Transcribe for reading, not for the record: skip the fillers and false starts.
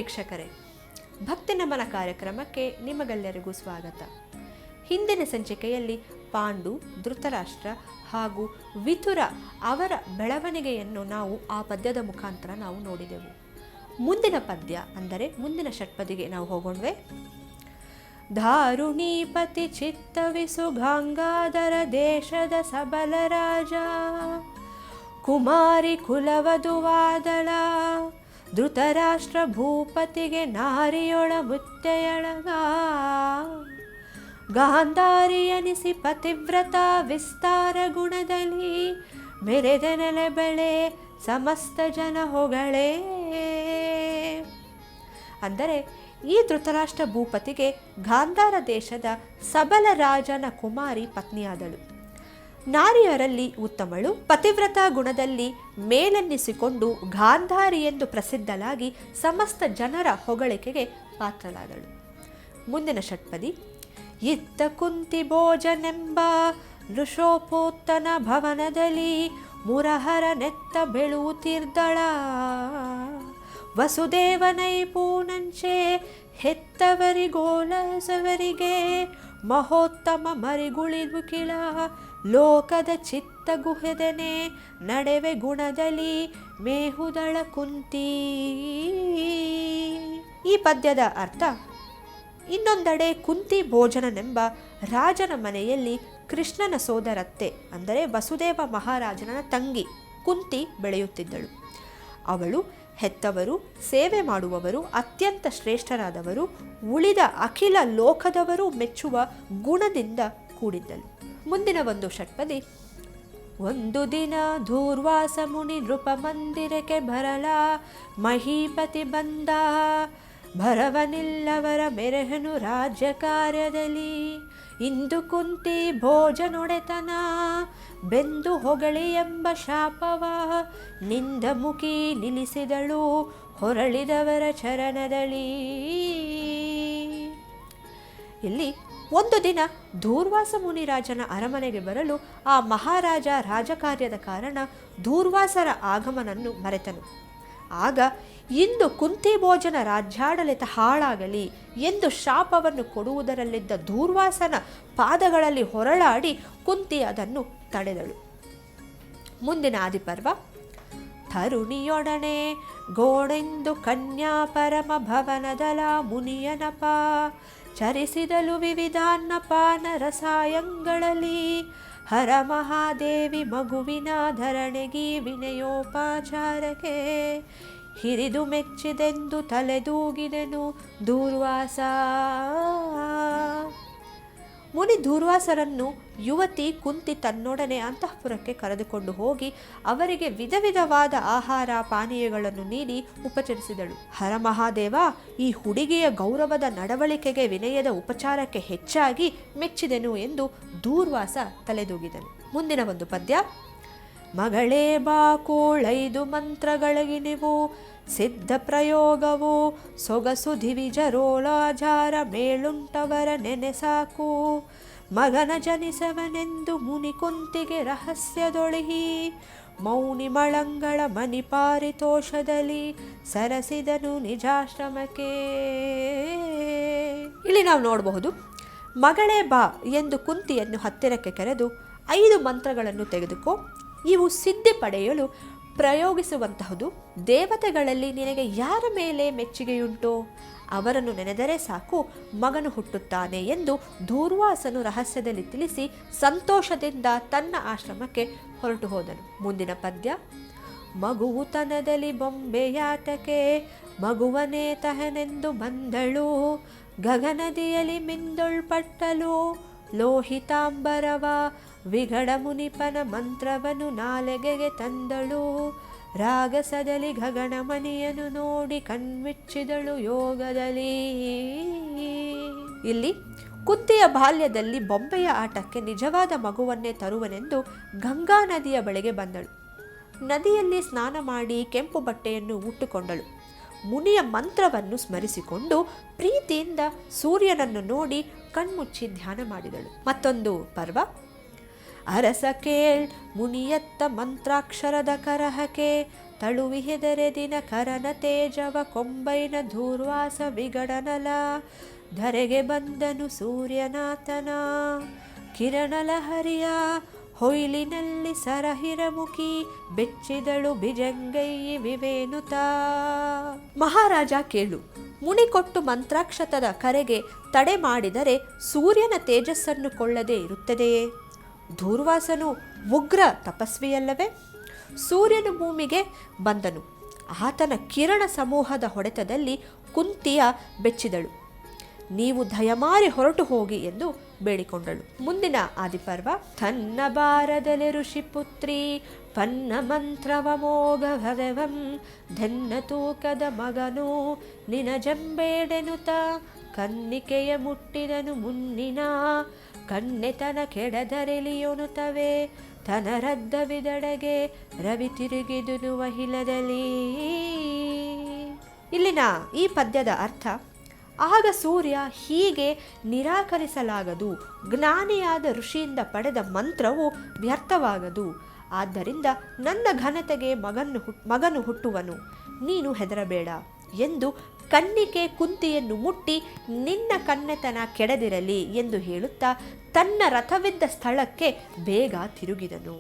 ವೀಕ್ಷಕರೇ, ಭಕ್ತಿ ನಮನ ಕಾರ್ಯಕ್ರಮಕ್ಕೆ ನಿಮಗೆಲ್ಲರಿಗೂ ಸ್ವಾಗತ. ಹಿಂದಿನ ಸಂಚಿಕೆಯಲ್ಲಿ ಪಾಂಡು, ಧೃತರಾಷ್ಟ್ರ ಹಾಗೂ ವಿಥುರ ಅವರ ಬೆಳವಣಿಗೆಯನ್ನು ನಾವು ಆ ಪದ್ಯದ ಮುಖಾಂತರ ನಾವು ನೋಡಿದೆವು. ಮುಂದಿನ ಪದ್ಯ ಅಂದರೆ ಮುಂದಿನ ಷಟ್ಪದಿಗೆ ನಾವು ಹೋಗೋಣವೆ. ಧಾರುಣೀಪತಿ ಚಿತ್ತವಿಸು ಗಂಗಾಧರ ದೇಶದ ಸಬಲ ರಾಜ, ಕುಮಾರಿ ಕುಲವಧುವಾದಳ ಧೃತರಾಷ್ಟ್ರ ಭೂಪತಿಗೆ ನಾರಿಯೊಳ ಮುತ್ತೆಯಳಗ, ಗಾಂಧಾರಿಯನಿಸಿ ಪತಿವ್ರತ ವಿಸ್ತಾರ ಗುಣದಲ್ಲಿ ಮೆರೆದ ನೆಲೆ ಬೆಳೆ ಸಮಸ್ತ ಜನ ಹೊಗಳೇ. ಅಂದರೆ ಈ ಧೃತರಾಷ್ಟ್ರ ಭೂಪತಿಗೆ ಗಾಂಧಾರ ದೇಶದ ಸಬಲ ರಾಜನ ಕುಮಾರಿ ಪತ್ನಿಯಾದಳು. ನಾರಿಯರಲ್ಲಿ ಉತ್ತಮಳು, ಪತಿವ್ರತ ಗುಣದಲ್ಲಿ ಮೇಲೆನ್ನಿಸಿಕೊಂಡು ಗಾಂಧಾರಿ ಎಂದು ಪ್ರಸಿದ್ಧಳಾಗಿ ಸಮಸ್ತ ಜನರ ಹೊಗಳಿಕೆಗೆ ಪಾತ್ರಳಾದಳು. ಮುಂದಿನ ಷಟ್ಪದಿ. ಇತ್ತ ಕುಂತಿ ಭೋಜನೆಂಬ ನೃಶೋಪೋತ್ತನ ಭವನದಲ್ಲಿ ಮುರಹರ ನೆತ್ತ ಬೆಳುತ್ತಿರ್ದಳ, ವಸುದೇವನೈ ಪೂನಂಚೆ ಹೆತ್ತವರಿಗೋಲಸವರಿಗೆ ಮಹೋತ್ತಮ ಮರಿಗುಳಿದು ಕಿಳ, ಲೋಕದ ಚಿತ್ತ ಗುಹೆದನೆ ನಡೆವೆ ಗುಣದಲ್ಲಿ ಮೇಹುದಳ ಕುಂತಿ. ಈ ಪದ್ಯದ ಅರ್ಥ: ಇನ್ನೊಂದೆಡೆ ಕುಂತಿ ಭೋಜನನೆಂಬ ರಾಜನ ಮನೆಯಲ್ಲಿ ಕೃಷ್ಣನ ಸೋದರತ್ತೆ ಅಂದರೆ ವಸುದೇವ ಮಹಾರಾಜನ ತಂಗಿ ಕುಂತಿ ಬೆಳೆಯುತ್ತಿದ್ದಳು. ಅವಳು ಹೆತ್ತವರು, ಸೇವೆ ಮಾಡುವವರು, ಅತ್ಯಂತ ಶ್ರೇಷ್ಠರಾದವರು, ಉಳಿದ ಅಖಿಲ ಲೋಕದವರು ಮೆಚ್ಚುವ ಗುಣದಿಂದ ಕೂಡಿದ್ದಳು. ಮುಂದಿನ ಒಂದು ಷಟ್ಪದಿ. ಒಂದು ದಿನ ಧೂರ್ವಾಸ ಮುನಿ ನೃಪ ಮಂದಿರಕ್ಕೆ ಬರಲ, ಮಹೀಪತಿ ಬಂದ ಭರವನಿಲ್ಲವರ ಮೆರೆಹನು ರಾಜ್ಯ ಕಾರ್ಯದಲ್ಲಿ, ಇಂದು ಕುಂತಿ ಭೋಜನೊಡೆತನ ಬೆಂದು ಹೊಗಳಿ ಎಂಬ ಶಾಪವ ನಿಂದ ಮುಖಿ ನಿಲ್ಲಿಸಿದಳು ಹೊರಳಿದವರ ಚರಣದಲ್ಲಿ. ಇಲ್ಲಿ ಒಂದು ದಿನ ಧೂರ್ವಾಸ ಮುನಿರಾಜನ ಅರಮನೆಗೆ ಬರಲು ಆ ಮಹಾರಾಜ ರಾಜಕಾರ್ಯದ ಕಾರಣ ಧೂರ್ವಾಸರ ಆಗಮನನ್ನು ಮರೆತನು. ಆಗ ಇಂದು ಕುಂತಿ ಭೋಜನ ರಾಜ್ಯಾಡಳಿತ ಹಾಳಾಗಲಿ ಎಂದು ಶಾಪವನ್ನು ಕೊಡುವುದರಲ್ಲಿದ್ದ ಧೂರ್ವಾಸನ ಪಾದಗಳಲ್ಲಿ ಹೊರಳಾಡಿ ಕುಂತಿ ಅದನ್ನು ತಡೆದಳು. ಮುಂದಿನ ಆದಿಪರ್ವ. ತರುಣಿಯೊಡನೆ ಗೋಡೆಂದು ಕನ್ಯಾ ಪರಮ ಭವನದಲ ಮುನಿಯನಪ, ಚರಿಸಿದಲು ವಿವಿಧಾನ್ನಪಾನ ರಸಾಯಂಗಳಲ್ಲಿ, ಹರ ಮಹಾದೇವಿ ಮಗುವಿನ ಧರಣೆಗಿ ವಿನಯೋಪಚಾರಕ್ಕೆ, ಹಿರಿದು ಮೆಚ್ಚಿದೆಂದು ತಲೆದೂಗಿದೆನು ಧೂರ್ವಾಸ. ಮುನಿ ಧೂರ್ವಾಸರನ್ನು ಯುವತಿ ಕುಂತಿ ತನ್ನೊಡನೆ ಅಂತಃಪುರಕ್ಕೆ ಕರೆದುಕೊಂಡು ಹೋಗಿ ಅವರಿಗೆ ವಿಧ ವಿಧವಾದ ಆಹಾರ ಪಾನೀಯಗಳನ್ನು ನೀಡಿ ಉಪಚರಿಸಿದಳು. ಹರ ಮಹಾದೇವ ಈ ಹುಡುಗಿಯ ಗೌರವದ ನಡವಳಿಕೆಗೆ, ವಿನಯದ ಉಪಚಾರಕ್ಕೆ ಹೆಚ್ಚಾಗಿ ಮೆಚ್ಚಿದೆನು ಎಂದು ಧೂರ್ವಾಸ ತಲೆದೂಗಿದನು. ಮುಂದಿನ ಒಂದು ಪದ್ಯ. ಮಗಳೇ ಬಾಕೂಳೈದು ಮಂತ್ರಗಳಿಗೆ ನೀವು ಸಿದ್ಧ ಪ್ರಯೋಗವು, ಸೊಗಸು ದಿವಿಜರೋಳಾಜಾರ ಮೇಳುಂಟವರ ನೆನೆ ಸಾಕು, ಮಗನ ಜನಿಸವನೆಂದು ಮುನಿ ಕುಂತಿಗೆ ರಹಸ್ಯದೊಳಿಹಿ, ಮೌನಿ ಮಳಂಗಳ ಮನಿ ಪಾರಿತೋಷದಲ್ಲಿ ಸರಸಿದನು ನಿಜಾಶ್ರಮಕ್ಕೆ. ಇಲ್ಲಿ ನಾವು ನೋಡಬಹುದು, ಮಗಳೇ ಬಾ ಎಂದು ಕುಂತಿಯನ್ನು ಹತ್ತಿರಕ್ಕೆ ಕರೆದು 5 ಮಂತ್ರಗಳನ್ನು ತೆಗೆದುಕೋ, ಇವು ಸಿದ್ಧಿ ಪಡೆಯಲು ಪ್ರಯೋಗಿಸುವಂತಹುದು. ದೇವತೆಗಳಲ್ಲಿ ನಿನಗೆ ಯಾರ ಮೇಲೆ ಮೆಚ್ಚುಗೆಯುಂಟೋ ಅವರನ್ನು ನೆನೆದರೆ ಸಾಕು, ಮಗನು ಹುಟ್ಟುತ್ತಾನೆ ಎಂದು ಧೂರ್ವಾಸನು ರಹಸ್ಯದಲ್ಲಿ ತಿಳಿಸಿ ಸಂತೋಷದಿಂದ ತನ್ನ ಆಶ್ರಮಕ್ಕೆ ಹೊರಟು ಹೋದನು. ಮುಂದಿನ ಪದ್ಯ. ಮಗುವು ತನದಲ್ಲಿ ಬೊಂಬೆಯಾಟಕ್ಕೆ ಮಗುವನೇ ತಹನೆಂದು ಬಂದಳು, ಗಗನದಿಯಲ್ಲಿ ಮಿಂದೊಳ್ಪಟ್ಟಲು ಲೋಹಿತಾಂಬರವ ವಿಗಡ ಮುನಿಪನ ಮಂತ್ರವನ್ನು ನಾಲೆಗೆಗೆ ತಂದಳು, ರಾಗಸದಲ್ಲಿ ಗಗನ ಮಣಿಯನ್ನು ನೋಡಿ ಕಣ್ಮಿಚ್ಚಿದಳು ಯೋಗದಲ್ಲಿ. ಇಲ್ಲಿ ಕುಂತಿಯ ಬಾಲ್ಯದಲ್ಲಿ ಬೊಂಬೆಯ ಆಟಕ್ಕೆ ನಿಜವಾದ ಮಗುವನ್ನೇ ತರುವನೆಂದು ಗಂಗಾ ನದಿಯ ಬಳಿಗೆ ಬಂದಳು. ನದಿಯಲ್ಲಿ ಸ್ನಾನ ಮಾಡಿ ಕೆಂಪು ಬಟ್ಟೆಯನ್ನು ಉಟ್ಟುಕೊಂಡಳು. ಮುನಿಯ ಮಂತ್ರವನ್ನು ಸ್ಮರಿಸಿಕೊಂಡು ಪ್ರೀತಿಯಿಂದ ಸೂರ್ಯನನ್ನು ನೋಡಿ ಕಣ್ಮುಚ್ಚಿ ಧ್ಯಾನ ಮಾಡಿದಳು. ಮತ್ತೊಂದು ಪರ್ವ. ಅರಸ ಕೇಳ್ ಮುನಿಯತ್ತ ಮಂತ್ರಾಕ್ಷರದ ಕರಹಕೆ ತಳುವಿಹೆದರೆ ದಿನ ಕರನ ತೇಜವ ಕೊಂಬೈನ ಧೂರ್ವಾಸ ವಿಗಡನಲ ಧರೆಗೆ ಬಂದನು ಸೂರ್ಯನಾಥನ ಕಿರಣಲ ಹರಿಯ ಹೊಯ್ಲಿನಲ್ಲಿ ಸರಹಿರಮುಖಿ ಬೆಚ್ಚಿದಳು ಬಿಜಂಗೈ ವಿವೇನುತ. ಮಹಾರಾಜ ಕೇಳು, ಮುನಿಕೊಟ್ಟು ಮಂತ್ರಾಕ್ಷತದ ಕರೆಗೆ ತಡೆ ಮಾಡಿದರೆ ಸೂರ್ಯನ ತೇಜಸ್ಸನ್ನು ಕೊಳ್ಳದೆ ಇರುತ್ತದೆಯೇ? ಧೂರ್ವಾಸನು ಉಗ್ರ ತಪಸ್ವಿಯಲ್ಲವೇ? ಸೂರ್ಯನು ಭೂಮಿಗೆ ಬಂದನು. ಆತನ ಕಿರಣ ಸಮೂಹದ ಹೊಡೆತದಲ್ಲಿ ಕುಂತಿಯ ಬೆಚ್ಚಿದಳು. ನೀವು ದಯಮಾರಿ ಹೊರಟು ಹೋಗಿ ಎಂದು ಬೇಡಿಕೊಂಡಳು. ಮುಂದಿನ ಆದಿಪರ್ವ. ತನ್ನ ಬಾರದಲೆ ಋಷಿಪುತ್ರಿ ಪನ್ನ ಮಂತ್ರವ ಮೋಗ ಭರವಂ ಧನ್ನ ತೂಕದ ಮಗನು ನಿನ ಜಂಬೇಡೆನುತ ಕನ್ನಿಕೆಯ ಮುಟ್ಟಿದನು ಮುನ್ನಿನ ಕಣ್ಣೆತನ ಕೆಡದರೆಲಿಯೊನುತವೆ ತನ ರದ್ದವಿದಡೆಗೆ ರವಿ ತಿರುಗಿದುನು ವಹಿಲದಲ್ಲಿ. ಇಲ್ಲಿನ ಈ ಪದ್ಯದ ಅರ್ಥ, ಆಗ ಸೂರ್ಯ ಹೀಗೆ ನಿರಾಕರಿಸಲಾಗದು, ಜ್ಞಾನಿಯಾದ ಋಷಿಯಿಂದ ಪಡೆದ ಮಂತ್ರವು ವ್ಯರ್ಥವಾಗದು, ಆದ್ದರಿಂದ ನನ್ನ ಘನತೆಗೆ ಮಗನು ಹುಟ್ಟುವನು, ನೀನು ಹೆದರಬೇಡ ಎಂದು ಕನ್ನಿಕೆ ಕುಂತಿಯನ್ನು ಮುಟ್ಟಿ ನಿನ್ನ ಕನ್ನೆತನ ಕೆಡದಿರಲಿ ಎಂದು ಹೇಳುತ್ತಾ ತನ್ನ ರಥವಿದ್ದ ಸ್ಥಳಕ್ಕೆ ಬೇಗ ತಿರುಗಿದನು.